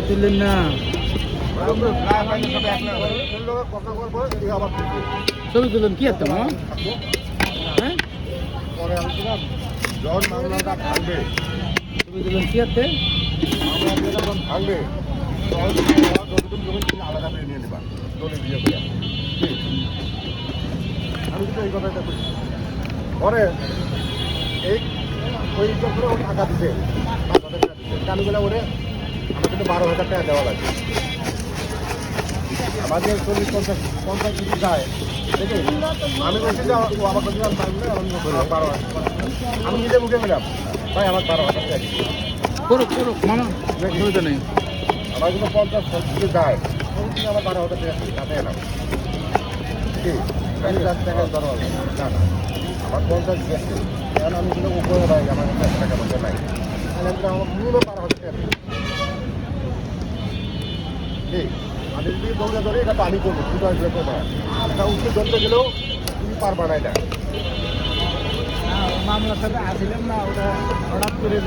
তুললেন না ছবি তুললেন কি একটা হ্যাঁ ছবি তুললেন কি আছে ভাঙবে আলাদা করে নিয়ে নেবা দলে বিয়ে করে আমি কিন্তু এই কথাটা বলি পরে এই ওই করে ও টাকা দিছে 5,000 টাকা দিছে কালুবেলা ওরে আমার কিন্তু 12,000 টাকা দেওয়া লাগবে আমাদের 40-50 কিছু যায় ঠিক আছে আমি বলছি যে ও আমার কাছে আমি নিজে মুখে গেলাম ভাই আমার 12,000 টাকা দিচ্ছে করুক করুক মামা অসুবিধা নেই আমার কিন্তু 50 কিছু যায় আমার 12,000 টাকা কাটে এলাম ঠিক 50 টাকা দরকার না আমার 50 গেছে কারণ আমি কিন্তু উপরে ভাই আমার কাছে টাকা পয়সা নাই তাহলে আমি আমার পুরো 12,000 টাকা ঠিক আমি যদি দৌড়ে ধরে এটা পানি করবো দুটো আসলে করবো এটা উঠে ধরতে গেলেও তুমি পারবা না এটা মামলার সাথে আসিলেন না ওটা হঠাৎ করে